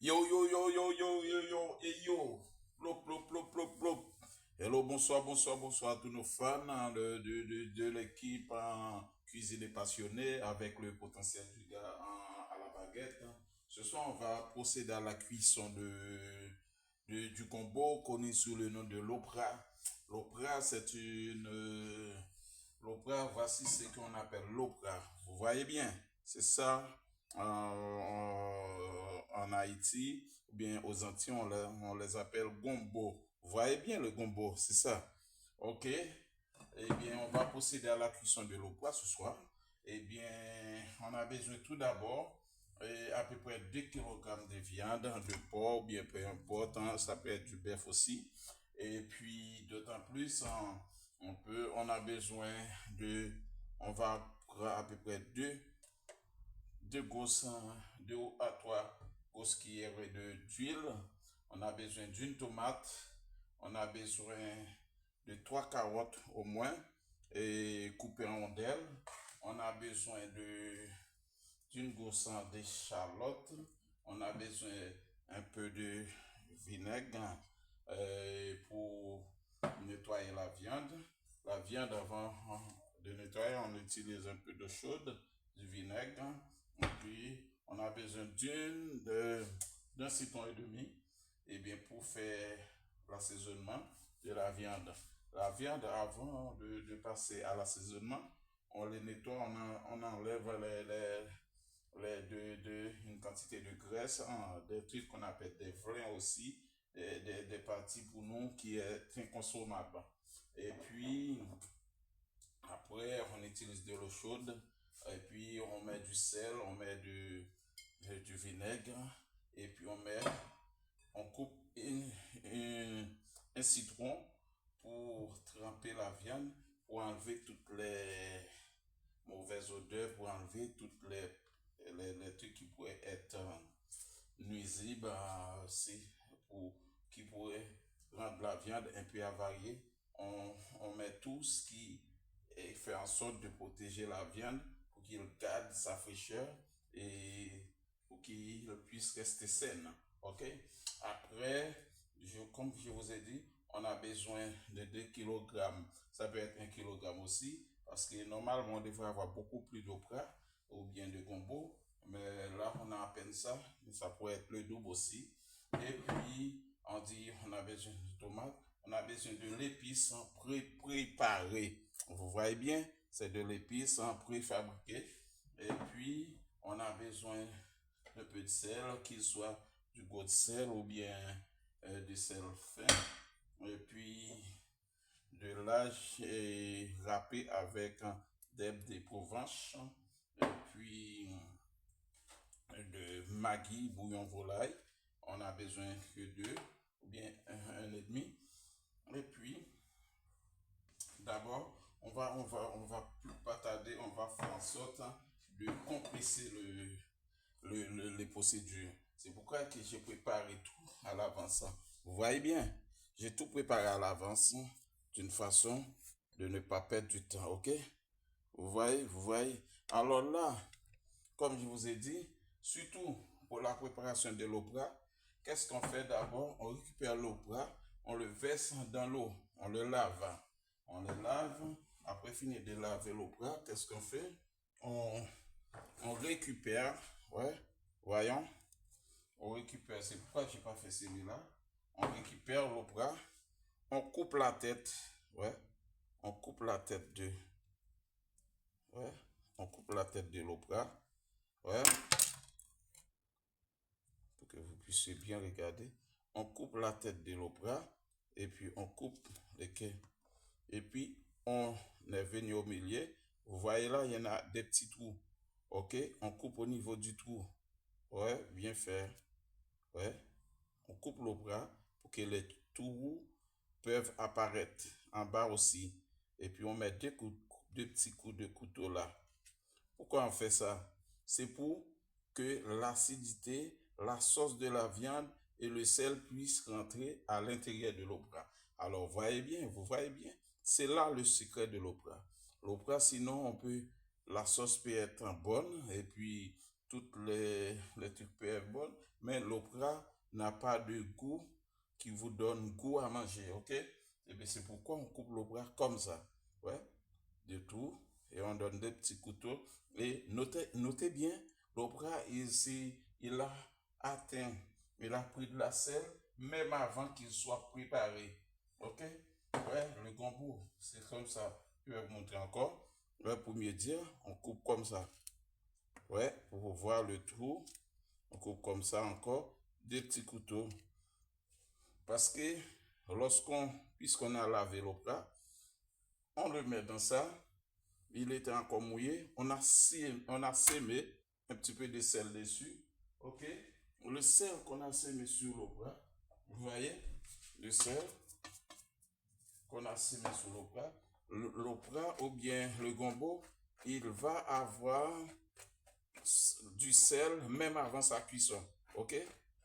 Yo, yo, yo, yo, yo, yo, yo, et yo. Plop, plop, plop, plop, plop. Hello, bonsoir, bonsoir, bonsoir à tous nos fans hein, de l'équipe en cuisine et passionnée avec le potentiel du gars à la baguette. Hein. Ce soir, on va procéder à la cuisson du combo connu sous le nom de l'opra. L'opra, c'est l'opra, voici ce qu'on appelle l'opra. Vous voyez bien, c'est ça en Haïti, ou bien aux Antilles, on les appelle gombo. Vous voyez bien le gombo, c'est ça. Ok. Eh bien, on va procéder à la cuisson de l'opra ce soir. Eh bien, on a besoin tout d'abord à peu près 2 kg de viande, de porc, ou bien peu importe, hein, ça peut être du bœuf aussi. Et puis, d'autant plus, hein, on a besoin de, on va prendre à peu près deux grosses, deux à trois grosses cuillères d'huile. On a besoin d'une tomate. On a besoin de trois carottes au moins et coupées en rondelles. On a besoin d'une grosse d'échalote. On a besoin un peu de vinaigre pour nettoyer la viande. La viande, avant de nettoyer, on utilise un peu d'eau chaude, du vinaigre, et puis on a besoin d'un citron et demi, et bien pour faire l'assaisonnement de la viande. La viande, avant de passer à l'assaisonnement, on les nettoie, on enlève une quantité de graisse, hein, des trucs qu'on appelle des vrins aussi, des parties pour nous qui est inconsommable. Et puis, après, on utilise de l'eau chaude, et puis on met du sel, on met du vinaigre, et puis on coupe un citron pour tremper la viande, pour enlever toutes les mauvaises odeurs, pour enlever toutes les trucs qui pourraient être nuisibles, qui pourraient rendre la viande un peu avariée. On met tout ce qui fait en sorte de protéger la viande pour qu'il garde sa fraîcheur et pour qu'il puisse rester saine. Ok? Après, comme je vous ai dit, on a besoin de 2 kg. Ça peut être 1 kg aussi, parce que normalement, on devrait avoir beaucoup plus d'opra ou bien de gombo. Mais là, on a à peine ça. Ça pourrait être le double aussi. Et puis, on a besoin de tomates. On a besoin de l'épice préparée. Vous voyez bien, c'est de l'épice préfabriquée. Et puis, on a besoin d'un peu de sel, qu'il soit du gros de sel ou bien du sel fin. Et puis, de l'âge râpé avec des Provence. Et puis, de Maggi, bouillon volaille. On a besoin que deux, ou bien un et demi. Et puis, d'abord, on va plus pas tarder, on va faire en sorte de compresser les procédures. C'est pourquoi que j'ai préparé tout à l'avance. Vous voyez bien, j'ai tout préparé à l'avance d'une façon de ne pas perdre du temps, ok? Vous voyez. Alors là, comme je vous ai dit, surtout pour la préparation de l'opra, qu'est-ce qu'on fait d'abord? On récupère l'opra, on le verse dans l'eau, on le lave. On le lave, après finir de laver l'opra, qu'est-ce qu'on fait? On, on récupère, ouais, voyons, on récupère, c'est pourquoi je n'ai pas fait celui-là. On récupère l'opra, on coupe la tête, ouais, on coupe la tête ouais, on coupe la tête de l'opra, ouais, pour que vous puissiez bien regarder. On coupe la tête de l'opra et puis on coupe les quais. Et puis on est venu au milieu. Vous voyez là, il y en a des petits trous. Ok, on coupe au niveau du trou. Ouais, bien fait. Ouais, on coupe l'opra pour que les trous peuvent apparaître en bas aussi. Et puis on met deux petits coups de couteau là. Pourquoi on fait ça? C'est pour que l'acidité, la sauce de la viande et le sel puissent rentrer à l'intérieur de l'opra. Alors, vous voyez bien, c'est là le secret de l'opra. L'opra, sinon, la sauce peut être bonne et puis toutes les trucs peuvent être bonnes, mais l'opéra n'a pas de goût qui vous donne goût à manger, ok? Et bien c'est pourquoi on coupe l'opéra comme ça, ouais, de tout, et on donne des petits couteaux. Et notez bien, l'opéra ici, il a atteint, il a pris de la sel, même avant qu'il soit préparé, ok? Ouais, le gombo, c'est comme ça. Je vais vous montrer encore. Ouais, pour mieux dire, on coupe comme ça. Ouais, pour voir le trou, on coupe comme ça encore, des petits couteaux. Parce que puisqu'on a lavé le plat, on le met dans ça, il était encore mouillé, on a sémé un petit peu de sel dessus, ok? Le sel qu'on a sémé sur le plat, vous voyez, le sel qu'on a sémé sur le plat, le plat ou bien le gombo, il va avoir du sel même avant sa cuisson, ok?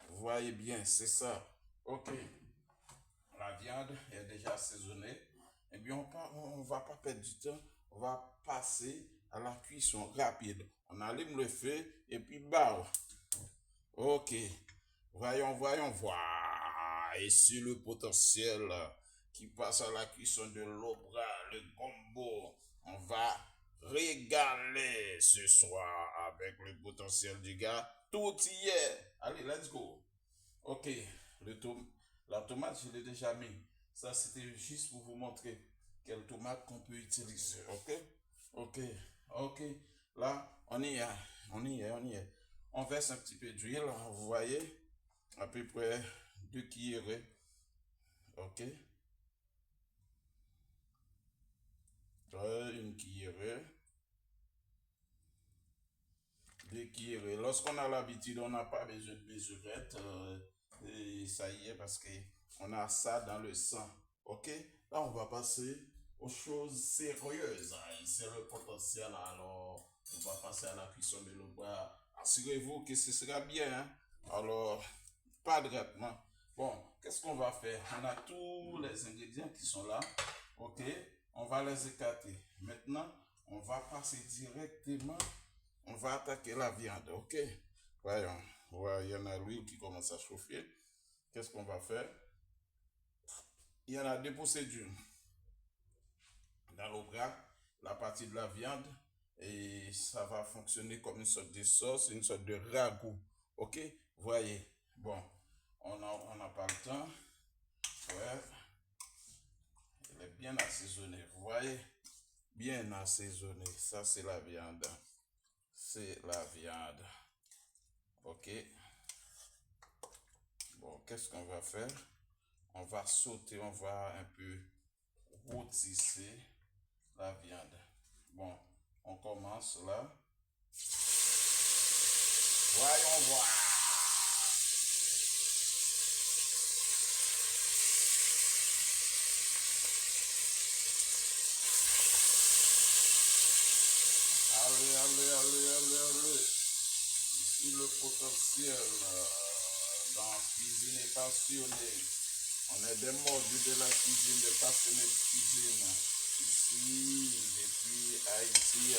Vous voyez bien, c'est ça, ok? La viande est déjà assaisonnée. Eh bien, on va pas perdre du temps. On va passer à la cuisson rapide. On allume le feu et puis bah. Ok. Voyons voir. Et sur le potentiel qui passe à la cuisson de l'opéra, le gombo, on va régaler ce soir avec le potentiel du gars. Tout y est. Allez, let's go. Ok. Le tom La tomate, je l'ai déjà mis. Ça, c'était juste pour vous montrer quelle tomate qu'on peut utiliser. Ok? Ok. Ok. Là, on y est. On y est. On y est. On verse un petit peu d'huile. Vous voyez? À peu près 2 cuillerées. Ok? Une cuillerée. 2 cuillerées. Lorsqu'on a l'habitude, on n'a pas besoin de mesurette. Et ça y est, parce que on a ça dans le sang. Ok? Là, on va passer aux choses sérieuses. C'est le potentiel. Alors, on va passer à la cuisson de l'opéra. Assurez-vous que ce sera bien. Hein? Alors, pas de traitement. Bon, qu'est-ce qu'on va faire? On a tous les ingrédients qui sont là. Ok? On va les écarter. Maintenant, on va passer directement. On va attaquer la viande. Ok? Voyons. Il y en a l'huile qui commence à chauffer. Qu'est-ce qu'on va faire? Il y en a deux procédures. Dans l'opéra, la partie de la viande, et ça va fonctionner comme une sorte de sauce, une sorte de ragoût. Ok? Voyez. Bon, on n'a pas le temps. Ouais. Elle est bien assaisonnée. Vous voyez? Bien assaisonnée. Ça, c'est la viande. C'est la viande. Ok? Bon, qu'est-ce qu'on va faire? On va sauter, on va un peu rôtisser la viande. Bon, on commence là. Voyons voir. Allez. Ici le potentiel dans la cuisine est passionné. On est des mordus de la cuisine, des passionnés de cuisine. Ici, depuis Haïti,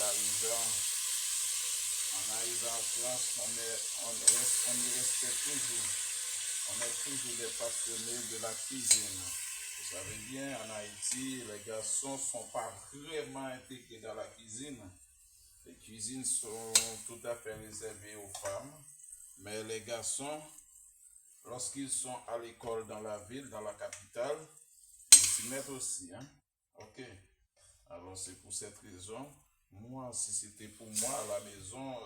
en arrivant en France, on y reste toujours. On est toujours des passionnés de la cuisine. Vous savez bien, en Haïti, les garçons ne sont pas vraiment intégrés dans la cuisine. Les cuisines sont tout à fait réservées aux femmes. Mais les garçons, lorsqu'ils sont à l'école dans la ville, dans la capitale, ils s'y mettent aussi. Hein? Ok. Alors c'est pour cette raison, moi, si c'était pour moi à la maison,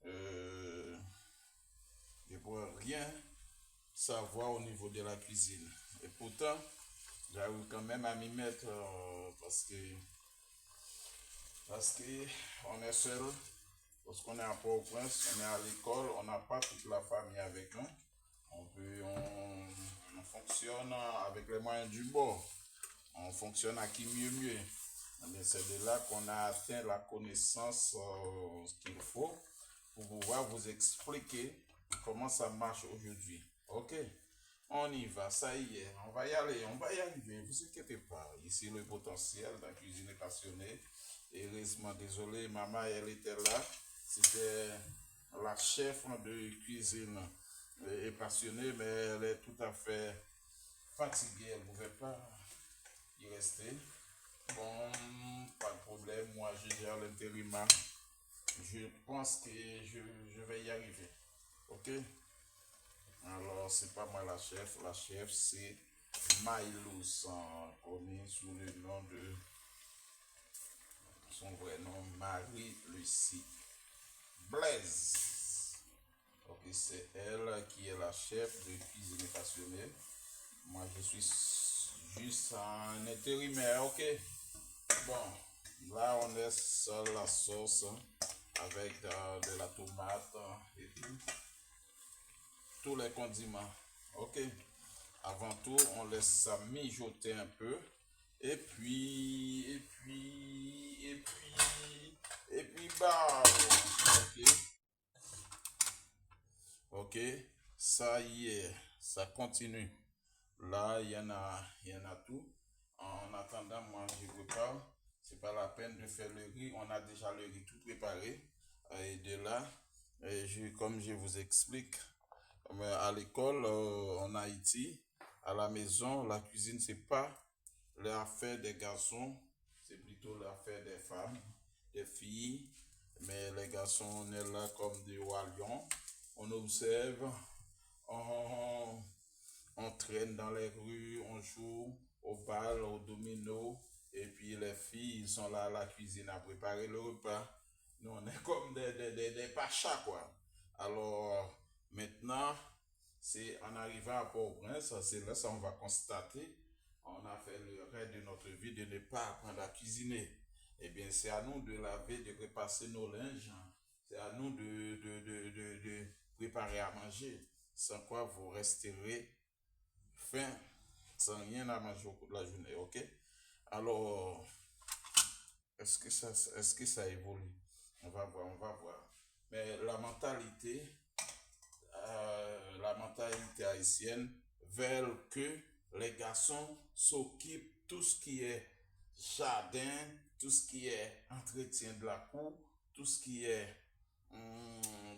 je ne pourrais rien savoir au niveau de la cuisine. Et pourtant, j'arrive quand même à m'y mettre parce que on est seul. Lorsqu'on est à Port-au-Prince, on est à l'école, on n'a pas toute la famille avec nous. On fonctionne avec les moyens du bord. On fonctionne à qui mieux. Mais c'est de là qu'on a atteint la connaissance qu'il faut pour pouvoir vous expliquer comment ça marche aujourd'hui. Ok? On y va, ça y est, on va y aller, on va y arriver, vous inquiétez pas. Ici le potentiel, la cuisine est passionnée. Heureusement, désolé, maman, elle était là. C'était la chef de cuisine est passionnée, mais elle est tout à fait fatiguée. Elle ne pouvait pas y rester. Bon, pas de problème. Moi, je gère l'intérim. Je pense que je vais y arriver. Ok? Alors, c'est pas moi la chef. La chef, c'est Maïlous, connu sous le nom de son vrai nom, Marie-Lucie Blaise. Ok, c'est elle qui est la chef de cuisine passionnée. Moi, je suis juste un intérimaire, ok? Bon, là, on est sur la sauce avec de la tomate et tout, tous les condiments, ok? Avant tout, on laisse ça mijoter un peu. Et puis, bah, ok, ok, ça y est, ça continue. Là, il y en a tout. En attendant, moi, je prépare. C'est pas la peine de faire le riz. On a déjà le riz tout préparé. Et de là, comme je vous explique, à l'école, en Haïti, à la maison, la cuisine, c'est pas l'affaire des garçons, c'est plutôt l'affaire des femmes, des filles. Mais les garçons, on est là comme des rois lions. On observe, on, on traîne dans les rues, on joue au bal, au domino. Et puis les filles, ils sont là à la cuisine à préparer le repas. Nous, on est comme des pachas, quoi. Alors, maintenant, c'est en arrivant à Port-au-Prince, c'est là ça on va constater, on a fait le rêve de notre vie de ne pas apprendre à cuisiner. Eh bien, c'est à nous de laver, de repasser nos linges, c'est à nous de préparer à manger, sans quoi vous resterez faim, sans rien à manger au cours de la journée, ok? Alors, est-ce que ça évolue? On va voir, on va voir. Mais la mentalité haïtienne veut que les garçons s'occupent tout ce qui est jardin, tout ce qui est entretien de la cour, tout ce qui est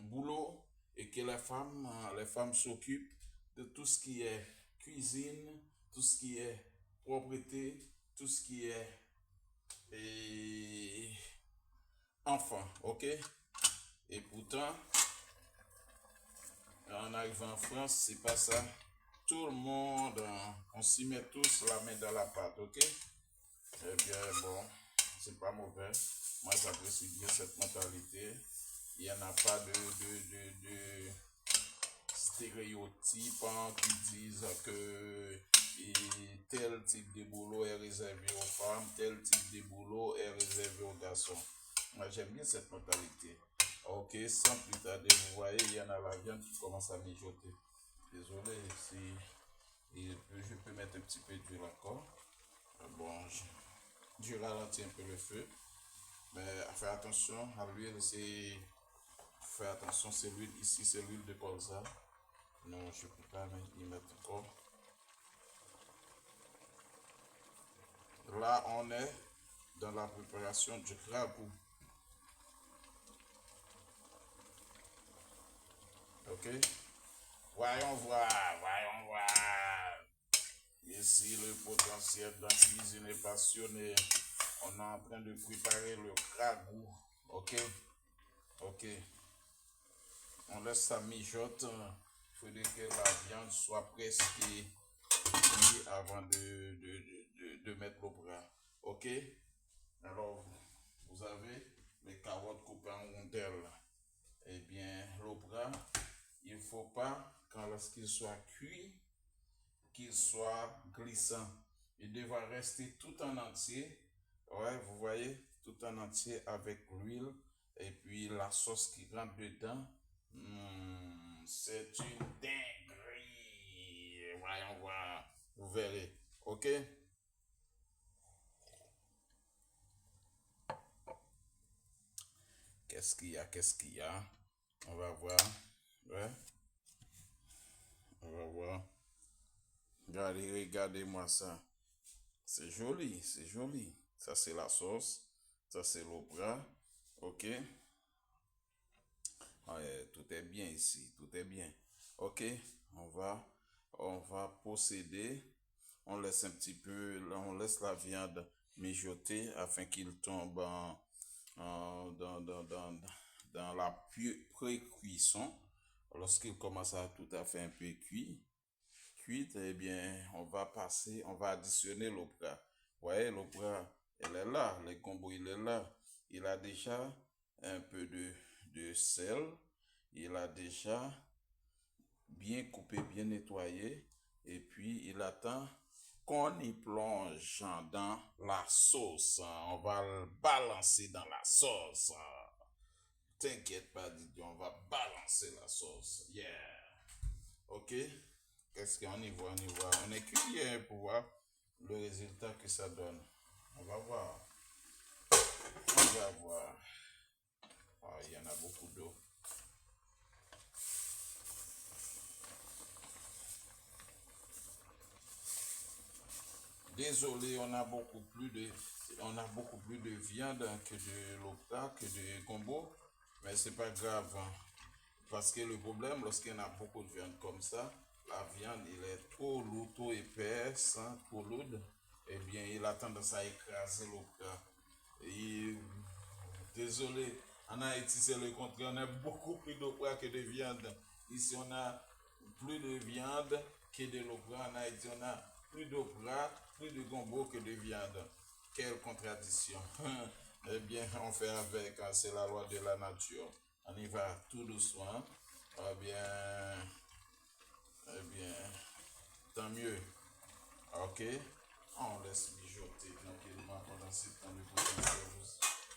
boulot, et que les femmes s'occupent de tout ce qui est cuisine, tout ce qui est propreté, tout ce qui est et, enfant, ok? Et pourtant, en arrivant en France, c'est pas ça. Tout le monde, on s'y met tous la main dans la pâte, ok? Eh bien, bon, c'est pas mauvais. Moi, j'apprécie bien cette mentalité. Il n'y en a pas de stéréotypes qui disent que tel type de boulot est réservé aux femmes, tel type de boulot est réservé aux garçons. Moi, j'aime bien cette mentalité. Ok, sans plus tarder, vous voyez, il y en a la viande qui commence à mijoter. Désolé, si je peux mettre un petit peu d'huile encore. Bon, je ralentis un peu le feu. Mais faire attention à l'huile, faire attention, c'est l'huile ici, c'est l'huile de colza. Non, je ne peux pas y mettre encore. Là, on est dans la préparation du ragoût. Ok? Voyons voir, voyons voir. Ici, le potentiel de la cuisine est passionné. On est en train de préparer le ragoût. Ok? Ok. On laisse ça mijote. Il faudrait que la viande soit presque cuite avant de mettre le bras. Ok? Alors, vous avez les carottes coupées en rondelles. Eh bien, le bras, il ne faut pas, lorsqu'il soit cuit, qu'il soit glissant. Il devra rester tout en entier. Ouais, vous voyez, tout en entier avec l'huile et puis la sauce qui rentre dedans. C'est une dinguerie. Voyons voir. Vous verrez. Ok? Qu'est-ce qu'il y a? Qu'est-ce qu'il y a? On va voir. Ouais, on va voir. Regardez-moi ça. C'est joli, c'est joli. Ça, c'est la sauce. Ça, c'est le bras. Ok? Ouais, tout est bien ici, tout est bien. Ok, on va, on va procéder. On laisse un petit peu, on laisse la viande mijoter afin qu'il tombe dans la pré-cuisson. Lorsqu'il commence à tout à fait un peu cuite, eh bien, on va additionner le bras. Vous voyez, le bras, elle est là, le gombo, il est là. Il a déjà un peu de sel, il a déjà bien coupé, bien nettoyé, et puis il attend qu'on y plonge dans la sauce. On va le balancer dans la sauce. T'inquiète pas, Didier, on va balancer la sauce. Yeah. Ok? Qu'est-ce qu'on y voit? On y voit. On est curieux pour voir le résultat que ça donne. On va voir. On va voir. Ah, il y en a beaucoup d'eau. Désolé, on a beaucoup plus de viande que de lopta, que de gombo, mais c'est pas grave, hein. Parce que le problème, lorsqu'il y a beaucoup de viande comme ça, la viande, il est trop lourd, trop épaisse, hein, trop lourde, eh bien, il a tendance à écraser l'opta. Et désolé, en Haïti, c'est le contraire. On a beaucoup plus d'opra que de viande. Ici, on a plus de viande que de l'opra. En Haïti, on a plus d'opra, plus de gombo que de viande. Quelle contradiction. Eh bien, on fait avec, hein, c'est la loi de la nature. On y va tout doucement. Eh bien, tant mieux. Ok, on laisse mijoter tranquillement pendant ce temps de potentiel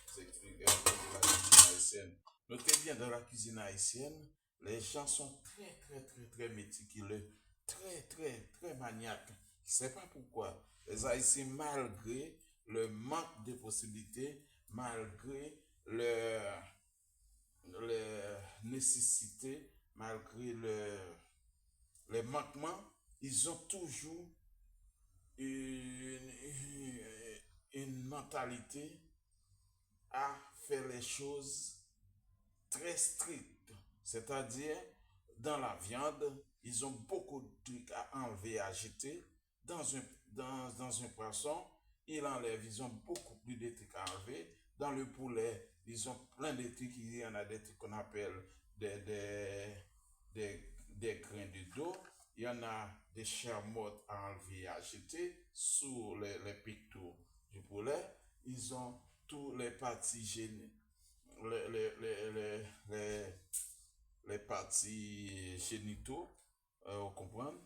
vous expliquer un peu de la cuisine haïtienne. Notez bien, dans la cuisine haïtienne, les gens sont très méticuleux, très maniaques. Je ne sais pas pourquoi. Les Haïtiens, malgré le manque de possibilités, malgré les nécessités, malgré les manquements, ils ont toujours une, une mentalité à faire les choses très strictes. C'est-à-dire, dans la viande, ils ont beaucoup de trucs à enlever, à jeter. Dans un poisson, ils ont beaucoup plus de trucs à enlever. Dans le poulet, ils ont plein de trucs. Il y en a des trucs qu'on appelle des, des, des grains de dos. Il y en a des charmottes à enlever, à jeter sous les pectoraux du poulet. Ils ont tous les parties gênées, les, les, les, les, les, les parties génitaux, vous comprenez,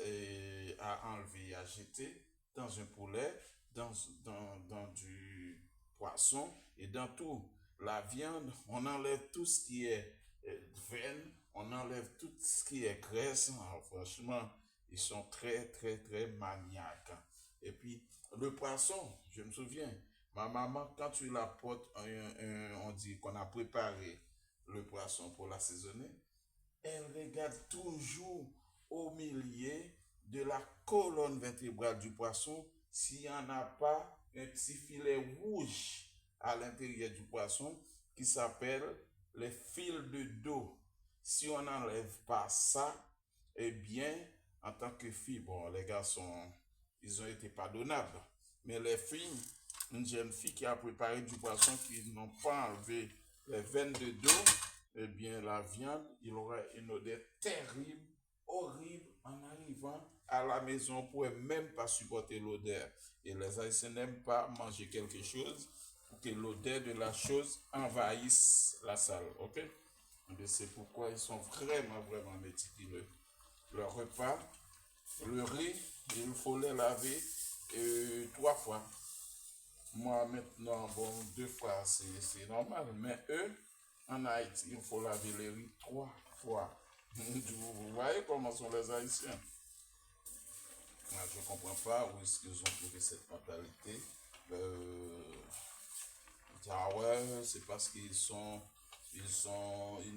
et à enlever, à jeter dans un poulet, dans du poisson et dans tout. La viande, on enlève tout ce qui est veine, on enlève tout ce qui est graisse. Alors, franchement, ils sont très maniaques. Et puis, le poisson, je me souviens, ma maman, quand tu l'apportes, on dit qu'on a préparé le poisson pour l'assaisonner, elle regarde toujours au milieu de la colonne vertébrale du poisson s'il n'y en a pas un petit filet rouge à l'intérieur du poisson qui s'appelle les fils de dos. Si on n'enlève pas ça, eh bien, en tant que fille, bon, les garçons, ils ont été pardonnables. Mais les filles, une jeune fille qui a préparé du poisson qui n'ont pas enlevé les veines de dos, eh bien, la viande, il aurait une odeur terrible, horrible en arrivant à la maison. On ne pourrait même pas supporter l'odeur. Et les Haïtiens n'aiment pas manger quelque chose pour que l'odeur de la chose envahisse la salle. Ok? Et c'est pourquoi ils sont vraiment méticuleux. Le repas, le riz, il faut les laver 3 fois. Moi, maintenant, bon, 2 fois, c'est normal. Mais eux, en Haïti, il faut laver les riz 3 fois. Vous voyez comment sont les Haïtiens. Moi, je ne comprends pas où est-ce qu'ils ont trouvé cette mentalité. Ah ouais, c'est parce ils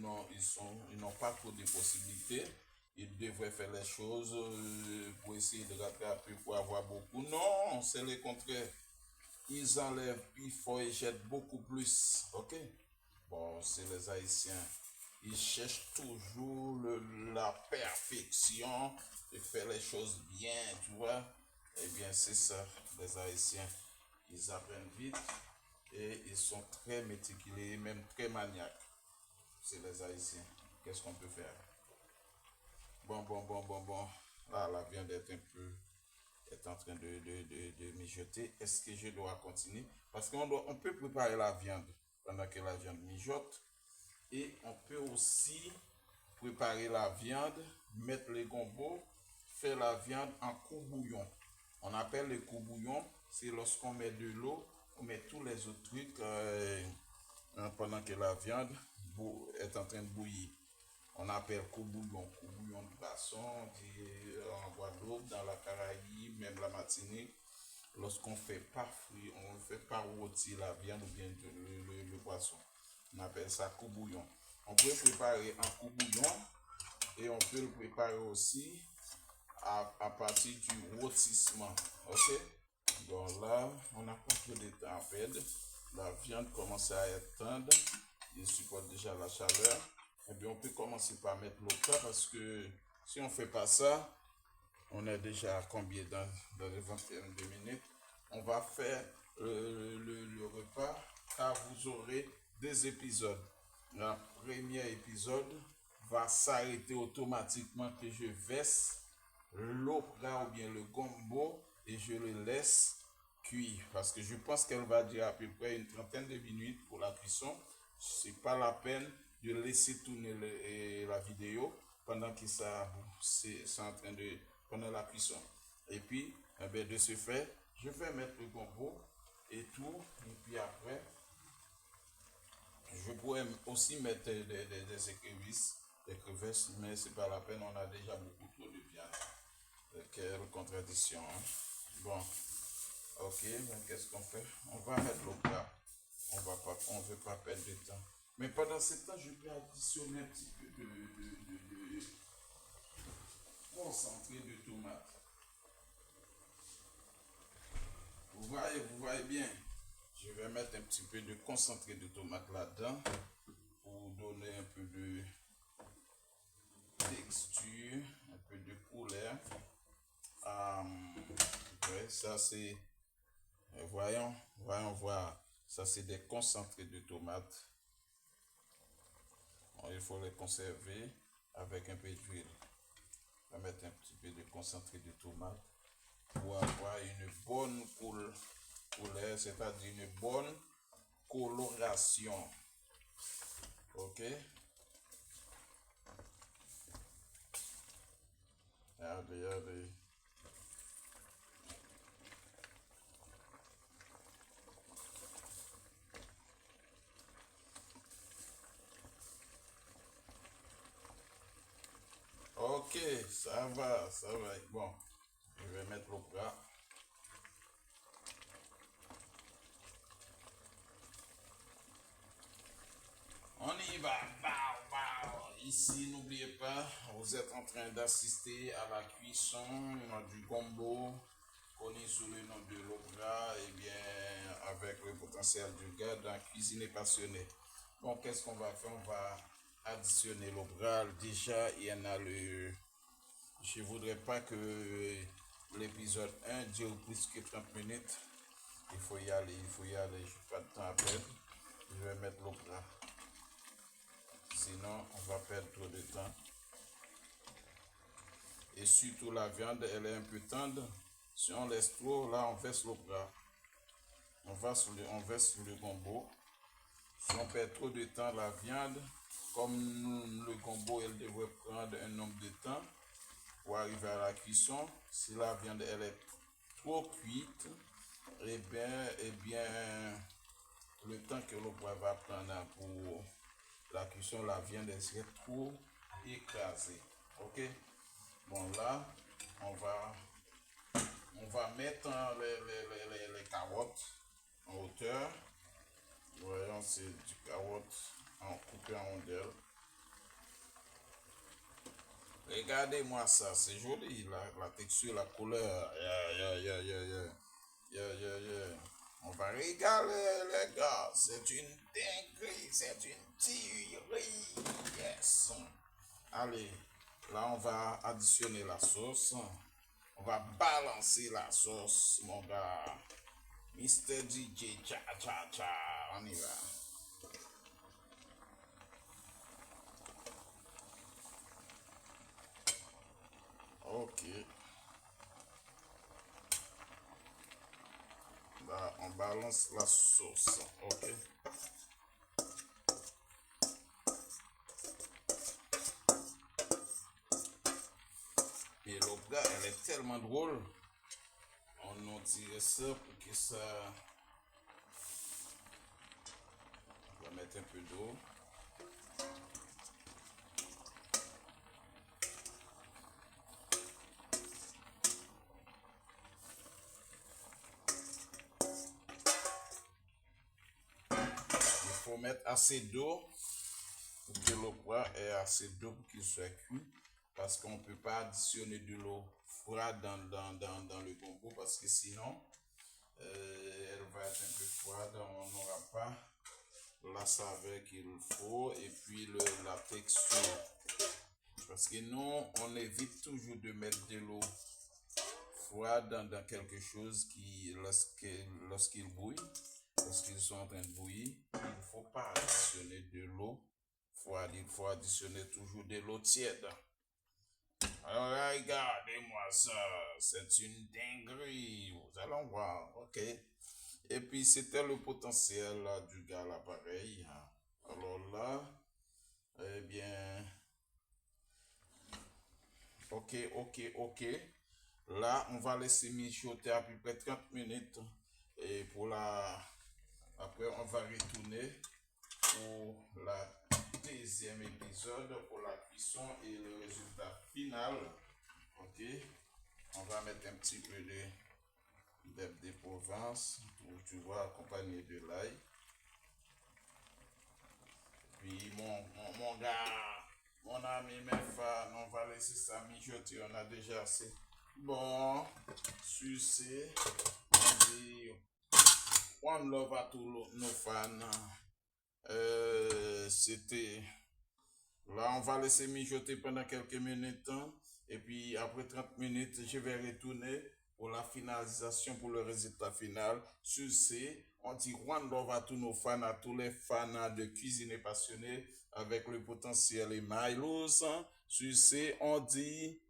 n'ont pas trop de possibilités. Ils devraient faire les choses pour essayer de rattraper, pour avoir beaucoup. Non, c'est le contraire. Ils enlèvent, ils font et jettent beaucoup plus. Ok? Bon, c'est les Haïtiens. ils cherchent toujours la perfection, de faire les choses bien, tu vois. Eh bien, c'est ça, les Haïtiens. Ils apprennent vite et ils sont très méticuleux, même très maniaques. C'est les Haïtiens. Qu'est-ce qu'on peut faire? Bon. Là, la viande est en train de mijoter. Est-ce que je dois continuer? Parce on peut préparer la viande pendant que la viande mijote. Et on peut aussi préparer la viande, mettre les gombo, faire la viande en courbouillon. On appelle le courbouillon, c'est lorsqu'on met de l'eau, on met tous les autres trucs pendant que la viande est en train de bouillir. On appelle courbouillon de basson, en Guadeloupe, dans la Caraïbe, même la Martinique. Lorsqu'on fait pas frit, on fait pas rôtir la viande ou bien le poisson. On appelle ça courbouillon. On peut préparer en courbouillon et on peut le préparer aussi à partir du rôtissement. Ok? Donc là, on n'a pas trop de temps à perdre. La viande commence à être tendre. Il supporte déjà la chaleur. Et bien, on peut commencer par mettre l'eau plat parce que si on ne fait pas ça, on est déjà à combien dans les 22 minutes. On va faire le repas car vous aurez deux épisodes. Le premier épisode va s'arrêter automatiquement que je verse l'opra ou bien le gombo et je le laisse cuire parce que je pense qu'elle va durer à peu près une trentaine de minutes pour la cuisson. C'est pas la peine de laisser tourner la vidéo pendant que c'est en train de pendant la cuisson. Et puis de ce fait, je vais mettre le gombo et tout, et puis après je pourrais aussi mettre des écrevisses, des crevettes, mais c'est pas la peine, on a déjà beaucoup trop de viande. Quelle contradiction, hein? Bon, ok, ben qu'est-ce qu'on fait? On va mettre le plat. On ne veut pas perdre de temps. Mais pendant ce temps, je peux additionner un petit peu de concentré de tomate. Vous voyez bien. Je vais mettre un petit peu de concentré de tomate là-dedans pour donner un peu de texture, un peu de couleur. Ouais, ça c'est, voyons voir. Ça c'est des concentrés de tomates. Bon, il faut les conserver avec un peu d'huile. On va mettre un petit peu de concentré de tomate pour avoir une bonne couleur, c'est-à-dire une bonne coloration. Ok? Regardez. Ok, ça va. Bon, je vais mettre le plat. On y va. Ici, n'oubliez pas, vous êtes en train d'assister à la cuisson du gombo, connu sous le nom de l'opra, et bien avec le potentiel du gars dans Cuisiner Passionné. Bon, qu'est-ce qu'on va faire? On va additionner l'opra. Déjà, il y en a le... Je voudrais pas que l'épisode 1 dure plus que 30 minutes. Il faut y aller. Je n'ai pas de temps à perdre. Je vais mettre l'opra. Sinon, on va perdre trop de temps. Et surtout, la viande, elle est un peu tendre. Si on laisse trop, là, on verse l'opra. On verse le gombo. Si on perd trop de temps, la viande, comme le gombo, elle devrait prendre un nombre de temps pour arriver à la cuisson. Si la viande, elle est trop cuite, eh bien, le temps que l'opra va prendre pour la cuisson, la viande, elle serait trop écrasée. Ok? Bon, là, on va mettre les carottes en hauteur. Voyons, c'est du carotte coupé en rondelles. Regardez-moi ça, c'est joli, la texture, la couleur. Yeah. On va régaler, les gars. C'est une dinguerie, c'est une tuerie. Yes. Allez, là, on va additionner la sauce. On va balancer la sauce, mon gars. Mr. DJ, cha cha cha. On y va. Ok. Là, on balance la sauce. Ok. Et le gars, elle est tellement drôle. On dirait ça pour que ça. On va mettre un peu d'eau. Il faut mettre assez d'eau pour que le pois ait assez d'eau pour qu'il soit cuit. Parce qu'on ne peut pas additionner de l'eau froide dans le gombo parce que sinon, elle va être un peu froide. On n'aura pas la saveur qu'il faut et puis la texture. Parce que nous, on évite toujours de mettre de l'eau froide dans quelque chose qui, lorsqu'il bouille, lorsqu'ils sont en train de bouillir, il ne faut pas additionner de l'eau froide, il faut additionner toujours de l'eau tiède. Alors regardez-moi ça, c'est une dinguerie, vous allez voir, ok. Et puis c'était le potentiel là, du gars à l'appareil. Alors là, eh bien, ok. Là, on va laisser mijoter à peu près 30 minutes. Et après, on va retourner pour la deuxième épisode, pour la cuisson et le résultat final. Ok. On va mettre un petit peu de Provence, tu vois, accompagné de l'ail. Puis mon gars, mon ami, mes fans, on va laisser ça mijoter, on a déjà assez. Bon, sucé, on dit one love à tous nos fans. C'était là, on va laisser mijoter pendant quelques minutes. Et puis après 30 minutes, je vais retourner pour la finalisation, pour le résultat final. Sur ce, on dit one love à tous nos fans, à tous les fans de cuisine et passionnés avec le potentiel et Milos. Sur ce, on dit